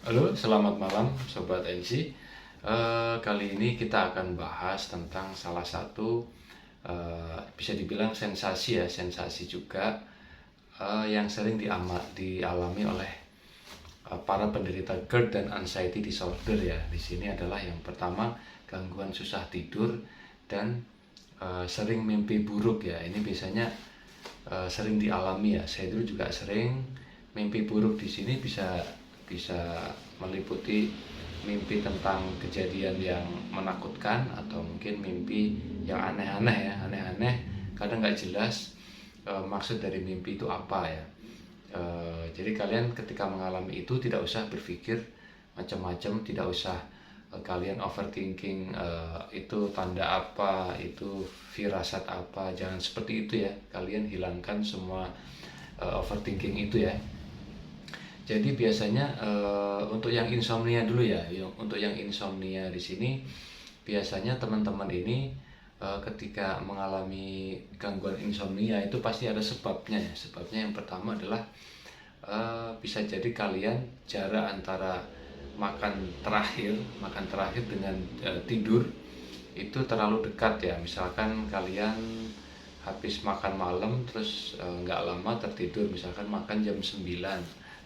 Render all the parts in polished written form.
Halo, selamat malam Sobat NC. Kali ini kita akan bahas tentang salah satu bisa dibilang sensasi ya, sensasi juga yang sering dialami oleh para penderita GERD dan anxiety disorder ya. Di sini adalah yang pertama gangguan susah tidur dan sering mimpi buruk ya. Ini biasanya sering dialami ya. Saya dulu juga sering mimpi buruk. Di sini bisa bisa meliputi mimpi tentang kejadian yang menakutkan atau mungkin mimpi yang aneh-aneh ya, aneh-aneh kadang nggak jelas maksud dari mimpi itu apa ya. Jadi kalian ketika mengalami itu tidak usah berpikir macam-macam, tidak usah kalian overthinking itu tanda apa, itu firasat apa, jangan seperti itu ya. Kalian hilangkan semua overthinking itu ya. Jadi biasanya untuk yang insomnia dulu ya, untuk yang insomnia di sini biasanya teman-teman ini ketika mengalami gangguan insomnia itu pasti ada sebabnya ya. Sebabnya yang pertama adalah bisa jadi kalian jarak antara makan terakhir dengan tidur itu terlalu dekat ya. Misalkan kalian habis makan malam terus nggak lama tertidur, misalkan makan jam 9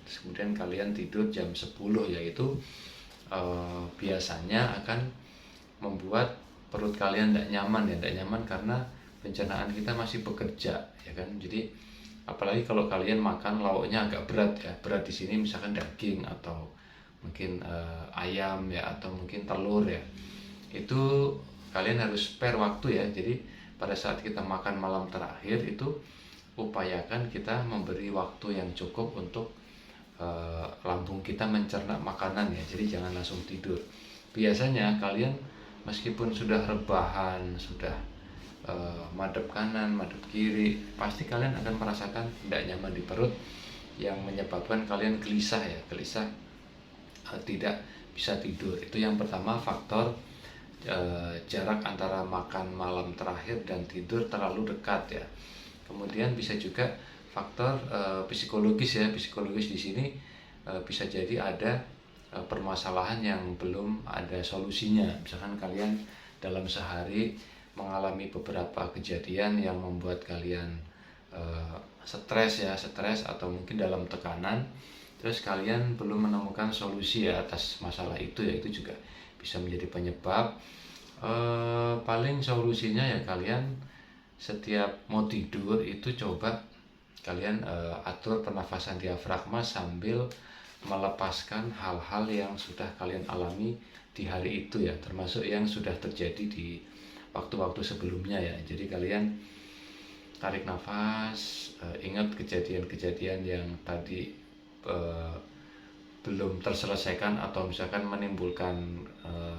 terus kemudian kalian tidur jam 10 yaitu biasanya akan membuat perut kalian tidak nyaman ya, tidak nyaman karena pencernaan kita masih bekerja ya kan. Jadi apalagi kalau kalian makan lauknya agak berat ya, berat di sini misalkan daging atau mungkin ayam ya atau mungkin telur ya, itu kalian harus spare waktu ya. Jadi pada saat kita makan malam terakhir itu upayakan kita memberi waktu yang cukup untuk lambung kita mencerna makanan ya. Jadi jangan langsung tidur. Biasanya kalian meskipun sudah rebahan, sudah madep kanan, madep kiri, pasti kalian akan merasakan tidak nyaman di perut yang menyebabkan kalian gelisah ya, gelisah tidak bisa tidur. Itu yang pertama, faktor jarak antara makan malam terakhir dan tidur terlalu dekat ya. Kemudian bisa juga faktor psikologis ya. Psikologis di sini bisa jadi ada permasalahan yang belum ada solusinya. Misalkan kalian dalam sehari mengalami beberapa kejadian yang membuat kalian stres ya, stres atau mungkin dalam tekanan, terus kalian belum menemukan solusi ya atas masalah itu ya, itu juga bisa menjadi penyebab. Paling solusinya ya kalian setiap mau tidur itu coba kalian atur pernafasan diafragma sambil melepaskan hal-hal yang sudah kalian alami di hari itu ya, termasuk yang sudah terjadi di waktu-waktu sebelumnya ya. Jadi kalian tarik nafas, ingat kejadian-kejadian yang tadi belum terselesaikan atau misalkan menimbulkan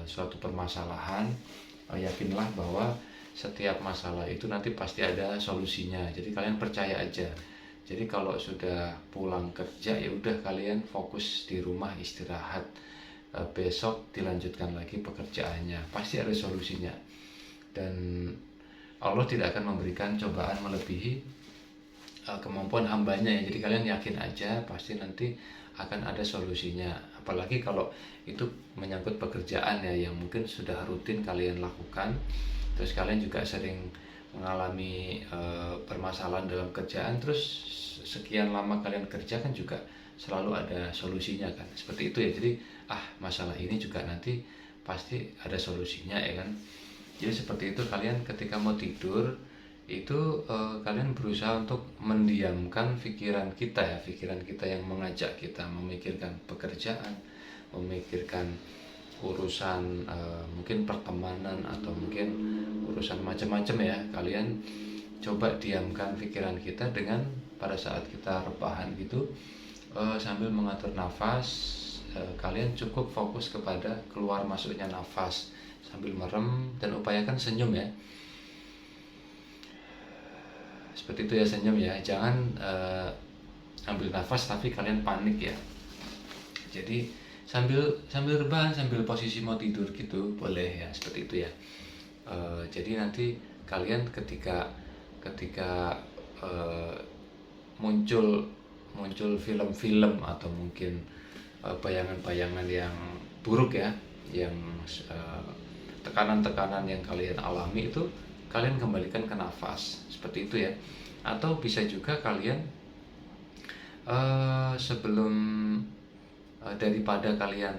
suatu permasalahan. Yakinlah bahwa setiap masalah itu nanti pasti ada solusinya. Jadi kalian percaya aja. Jadi kalau sudah pulang kerja ya udah kalian fokus di rumah istirahat. Besok dilanjutkan lagi pekerjaannya. Pasti ada solusinya. Dan Allah tidak akan memberikan cobaan melebihi kemampuan hambanya ya. Jadi kalian yakin aja pasti nanti akan ada solusinya. Apalagi kalau itu menyangkut pekerjaan ya, yang mungkin sudah rutin kalian lakukan, terus kalian juga sering mengalami permasalahan dalam kerjaan, terus sekian lama kalian kerja kan juga selalu ada solusinya kan, seperti itu ya. Jadi masalah ini juga nanti pasti ada solusinya ya kan. Jadi seperti itu, kalian ketika mau tidur itu kalian berusaha untuk mendiamkan pikiran kita ya, pikiran kita yang mengajak kita memikirkan pekerjaan, memikirkan urusan mungkin pertemanan atau mungkin urusan macam-macam ya. Kalian coba diamkan pikiran kita dengan pada saat kita rebahan gitu, sambil mengatur nafas. Kalian cukup fokus kepada keluar masuknya nafas sambil merem dan upayakan senyum ya. Seperti itu ya, senyum ya. Jangan ambil nafas tapi kalian panik ya. Jadi sambil rebahan, sambil posisi mau tidur gitu boleh ya, seperti itu ya. Jadi nanti kalian ketika muncul film-film atau mungkin bayangan-bayangan yang buruk ya, yang tekanan-tekanan yang kalian alami itu kalian kembalikan ke nafas seperti itu ya. Atau bisa juga kalian sebelum daripada kalian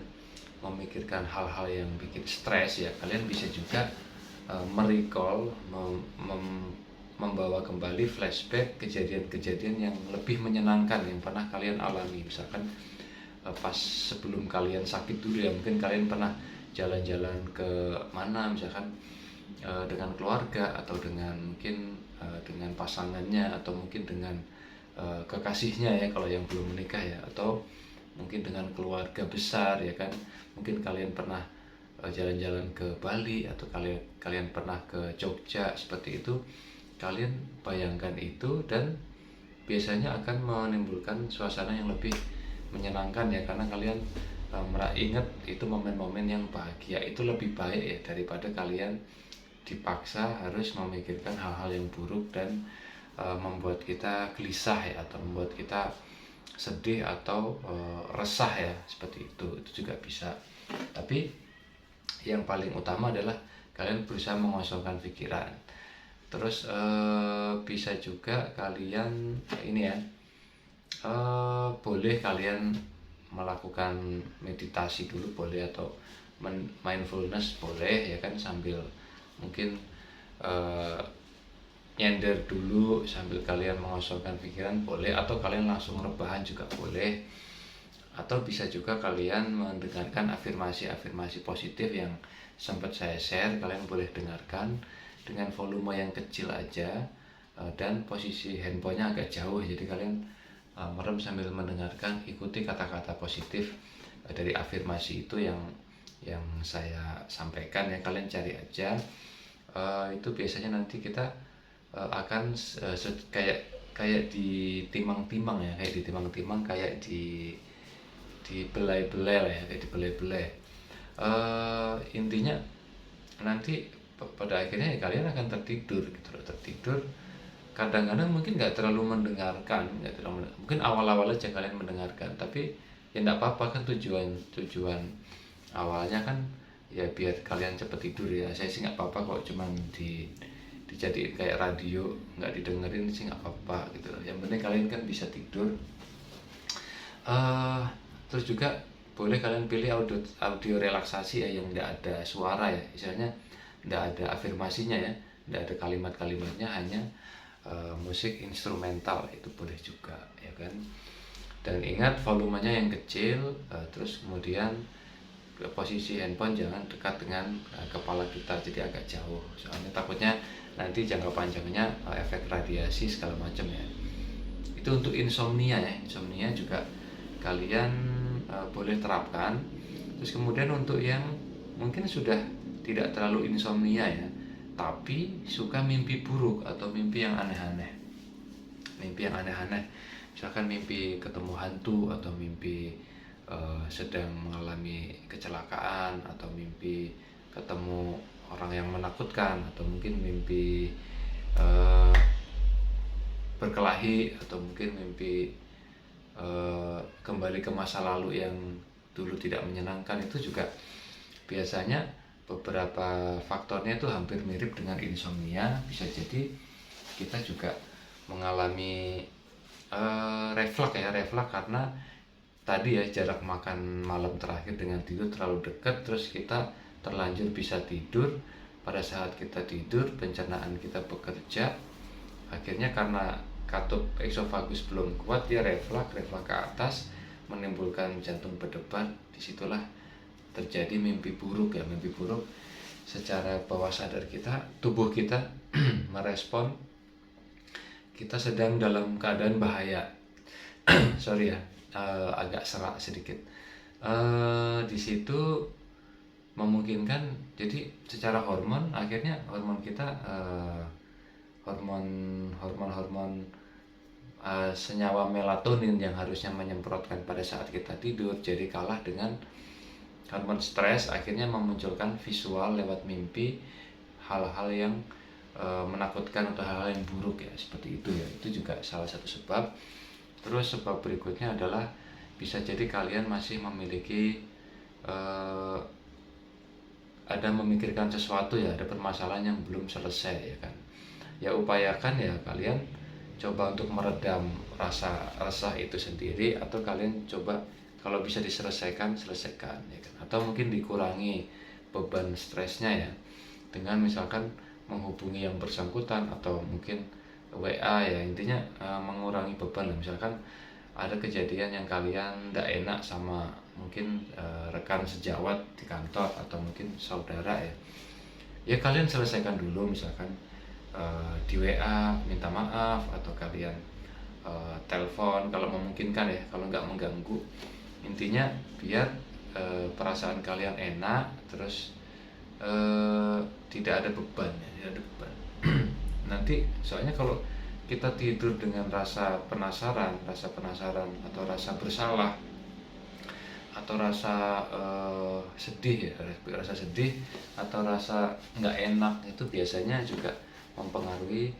memikirkan hal-hal yang bikin stres ya, kalian bisa juga merecall, membawa kembali flashback kejadian-kejadian yang lebih menyenangkan yang pernah kalian alami. Misalkan pas sebelum kalian sakit dulu ya, mungkin kalian pernah jalan-jalan ke mana, misalkan dengan keluarga atau dengan mungkin dengan pasangannya, atau mungkin dengan kekasihnya ya kalau yang belum menikah ya, atau mungkin dengan keluarga besar ya kan. Mungkin kalian pernah jalan-jalan ke Bali, atau kalian pernah ke Jogja seperti itu. Kalian bayangkan itu, dan biasanya akan menimbulkan suasana yang lebih menyenangkan ya, karena kalian ingat itu momen-momen yang bahagia. Itu lebih baik ya daripada kalian dipaksa harus memikirkan hal-hal yang buruk dan membuat kita gelisah ya, atau membuat kita sedih atau resah ya, seperti itu juga bisa. Tapi yang paling utama adalah kalian berusaha mengosongkan pikiran. Terus bisa juga kalian ini ya, boleh kalian melakukan meditasi dulu boleh, atau mindfulness boleh ya kan, sambil mungkin nyender dulu sambil kalian mengosongkan pikiran boleh, atau kalian langsung rebahan juga boleh. Atau bisa juga kalian mendengarkan afirmasi-afirmasi positif yang sempat saya share. Kalian boleh dengarkan dengan volume yang kecil aja, dan posisi handphonenya agak jauh, jadi kalian merem sambil mendengarkan. Ikuti kata-kata positif dari afirmasi itu yang saya sampaikan ya. Kalian cari aja, itu biasanya nanti kita akan kayak ditimang-timang ya, kayak ditimang-timang, kayak dibelai-belai lah ya, kayak dibelai-belai. Intinya nanti pada akhirnya ya kalian akan tertidur gitu loh. Tertidur kadang-kadang mungkin nggak terlalu mendengarkan, mungkin awal-awal aja kalian mendengarkan, tapi ya nggak apa-apa kan. Tujuan awalnya kan ya biar kalian cepet tidur ya. Saya sih nggak apa-apa kalau cuman dijadiin kayak radio, nggak didengerin sih nggak apa-apa gitu loh. Yang penting kalian kan bisa tidur. Terus juga boleh kalian pilih audio relaksasi ya, yang nggak ada suara ya, istilahnya nggak ada afirmasinya ya, nggak ada kalimat-kalimatnya, hanya musik instrumental, itu boleh juga ya kan. Dan ingat volumenya yang kecil, terus kemudian posisi handphone jangan dekat dengan kepala kita, jadi agak jauh, soalnya takutnya nanti jangka panjangnya efek radiasi segala macam ya. Itu untuk insomnia ya. Insomnia juga kalian boleh terapkan. Terus kemudian untuk yang mungkin sudah tidak terlalu insomnia ya, tapi suka mimpi buruk atau mimpi yang aneh-aneh. Mimpi yang aneh-aneh, misalkan mimpi ketemu hantu, atau mimpi sedang mengalami kecelakaan, atau mimpi ketemu orang yang menakutkan, atau mungkin mimpi berkelahi, atau mungkin mimpi kembali ke masa lalu yang dulu tidak menyenangkan. Itu juga biasanya beberapa faktornya itu hampir mirip dengan insomnia. Bisa jadi kita juga mengalami refleks karena tadi ya, jarak makan malam terakhir dengan tidur terlalu dekat, terus kita terlanjur bisa tidur. Pada saat kita tidur, pencernaan kita bekerja, akhirnya karena katup esofagus belum kuat, dia refleks ke atas, menimbulkan jantung berdebar. Disitulah terjadi mimpi buruk ya. Mimpi buruk secara bawah sadar kita, tubuh kita merespon kita sedang dalam keadaan bahaya. Sorry ya, agak serak sedikit. Di situ memungkinkan, jadi secara hormon, akhirnya hormon kita hormon senyawa melatonin yang harusnya menyemprotkan pada saat kita tidur, jadi kalah dengan hormon stres. Akhirnya memunculkan visual lewat mimpi hal-hal yang menakutkan atau hal-hal yang buruk ya, seperti itu ya. Itu juga salah satu sebab. Terus sebab berikutnya adalah bisa jadi kalian masih memiliki ada memikirkan sesuatu ya, ada permasalahan yang belum selesai ya kan. Ya upayakan ya kalian coba untuk meredam rasa resah itu sendiri, atau kalian coba kalau bisa diselesaikan selesaikan ya kan, atau mungkin dikurangi beban stresnya ya dengan misalkan menghubungi yang bersangkutan atau mungkin WA ya, intinya mengurangi beban lah. Misalkan ada kejadian yang kalian tidak enak sama mungkin rekan sejawat di kantor atau mungkin saudara ya, ya kalian selesaikan dulu, misalkan di WA minta maaf, atau kalian telepon kalau memungkinkan ya, kalau nggak mengganggu. Intinya biar perasaan kalian enak, terus tidak ada beban ya, tidak ada beban. Nanti soalnya kalau kita tidur dengan rasa penasaran atau rasa bersalah atau rasa sedih ya, rasa sedih atau rasa nggak enak, itu biasanya juga mempengaruhi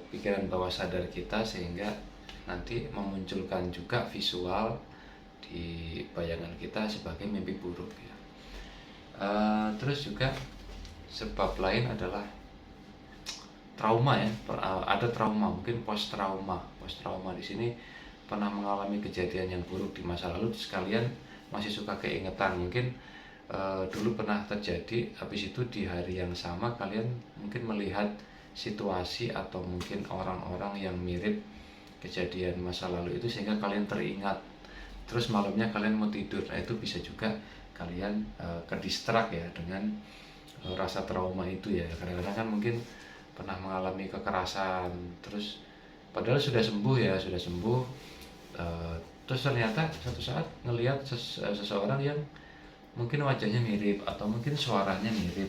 pikiran bawah sadar kita, sehingga nanti memunculkan juga visual di bayangan kita sebagai mimpi buruk ya. Terus juga sebab lain adalah trauma ya, ada trauma, mungkin post trauma di sini pernah mengalami kejadian yang buruk di masa lalu, sekalian masih suka keingetan, mungkin dulu pernah terjadi, habis itu di hari yang sama kalian mungkin melihat situasi atau mungkin orang-orang yang mirip kejadian masa lalu itu, sehingga kalian teringat, terus malamnya kalian mau tidur. Nah itu bisa juga kalian kedistrak ya dengan rasa trauma itu ya. Kadang-kadang kan mungkin pernah mengalami kekerasan, terus padahal sudah sembuh ya, terus ternyata satu saat ngelihat seseorang yang mungkin wajahnya mirip atau mungkin suaranya mirip.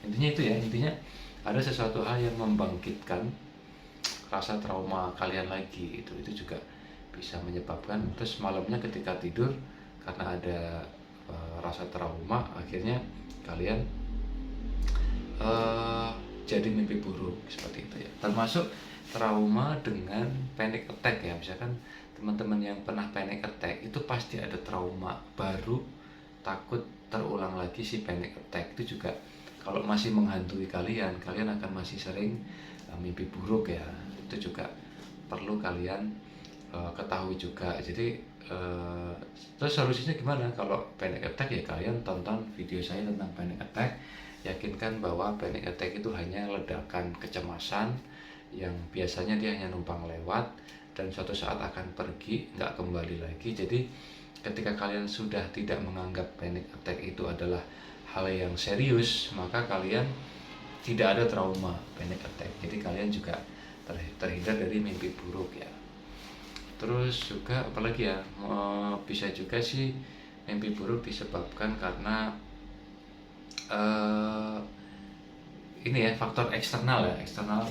Intinya itu ya, intinya ada sesuatu hal yang membangkitkan rasa trauma kalian lagi, itu juga bisa menyebabkan terus malamnya ketika tidur karena ada rasa trauma, akhirnya kalian jadi mimpi buruk seperti itu ya. Termasuk trauma dengan panic attack ya, misalkan teman-teman yang pernah panic attack itu pasti ada trauma baru, takut terulang lagi si panic attack. Itu juga kalau masih menghantui kalian akan masih sering mimpi buruk ya. Itu juga perlu kalian ketahui juga. Jadi terus solusinya gimana kalau panic attack ya, kalian tonton video saya tentang panic attack. Yakinkan bahwa panic attack itu hanya ledakan kecemasan yang biasanya dia hanya numpang lewat dan suatu saat akan pergi, nggak kembali lagi. Jadi ketika kalian sudah tidak menganggap panic attack itu adalah hal yang serius, maka kalian tidak ada trauma panic attack. Jadi kalian juga terhindar dari mimpi buruk ya. Terus juga apalagi ya, bisa juga sih mimpi buruk disebabkan karena ini ya, faktor eksternal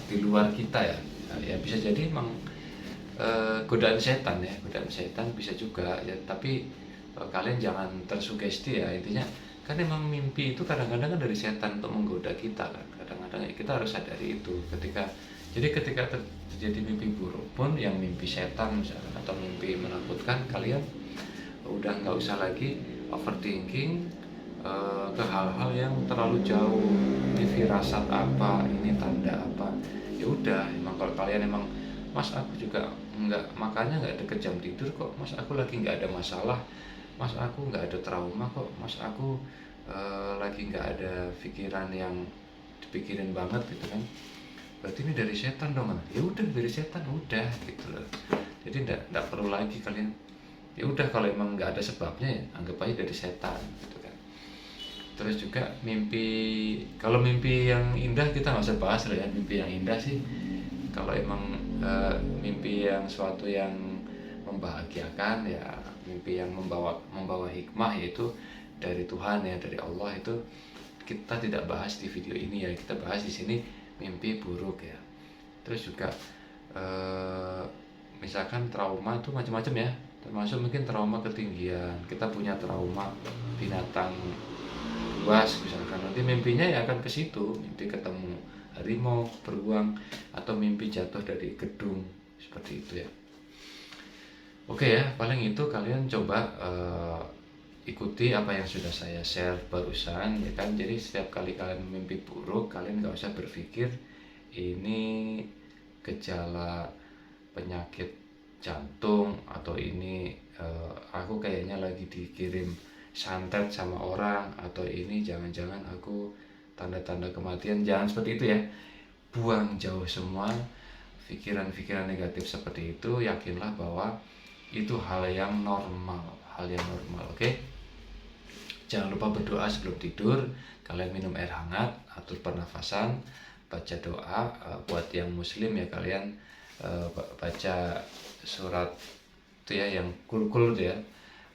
di luar kita ya. Ya bisa jadi emang godaan setan bisa juga ya, tapi kalian jangan tersugesti ya. Intinya kan emang mimpi itu kadang-kadang kan dari setan untuk menggoda kita kan. Kadang-kadang kita harus sadari itu. Ketika terjadi mimpi buruk pun yang mimpi setan misalkan atau mimpi menakutkan, kalian udah nggak usah lagi overthinking ke hal-hal yang terlalu jauh. Ini firasat apa, ini tanda apa, ya udah. Emang kalau kalian emang, mas aku juga makanya nggak deket jam tidur kok, mas aku lagi nggak ada masalah, mas aku nggak ada trauma kok, mas aku lagi nggak ada pikiran yang dipikirin banget gitu kan, berarti ini dari setan dong. Ya udah, dari setan udah gitu loh. Jadi nggak perlu lagi kalian, ya udah kalau emang nggak ada sebabnya ya anggap aja dari setan gitu kan. Terus juga kalau mimpi yang indah kita nggak usah bahas lah ya. Mimpi yang indah sih kalau emang mimpi yang suatu yang membahagiakan ya, mimpi yang membawa hikmah, yaitu dari Tuhan ya, dari Allah, itu kita tidak bahas di video ini ya. Kita bahas di sini mimpi buruk ya. Terus juga misalkan trauma itu macam-macam ya, termasuk mungkin trauma ketinggian. Kita punya trauma binatang buas misalkan, nanti mimpinya ya akan ke situ, mimpi ketemu harimau, beruang, atau mimpi jatuh dari gedung seperti itu ya. Oke ya, paling itu kalian coba ikuti apa yang sudah saya share barusan ya kan. Jadi setiap kali kalian mimpi buruk, kalian nggak usah berpikir ini gejala penyakit jantung atau ini aku kayaknya lagi dikirim santet sama orang, atau ini jangan-jangan aku tanda-tanda kematian. Jangan seperti itu ya. Buang jauh semua pikiran-pikiran negatif seperti itu. Yakinlah bahwa itu hal yang normal, oke? Jangan lupa berdoa sebelum tidur. Kalian minum air hangat, atur pernafasan, baca doa. Buat yang muslim ya, kalian baca surat itu ya, yang kul ya,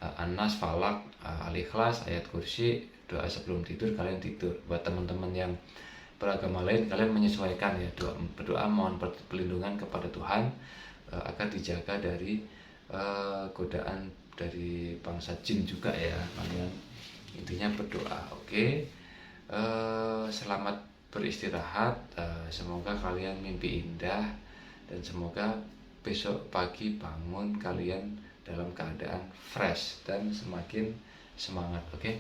An-Nas, Falak, Al-Ikhlas, ayat kursi. Doa sebelum tidur, kalian tidur. Buat teman-teman yang beragama lain, kalian menyesuaikan ya, berdoa mohon perlindungan kepada Tuhan agar dijaga dari godaan dari bangsa jin juga ya. Kalian intinya berdoa, oke? Selamat beristirahat, semoga kalian mimpi indah, dan semoga besok pagi bangun kalian dalam keadaan fresh dan semakin semangat, oke?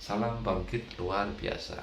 Salam bangkit luar biasa.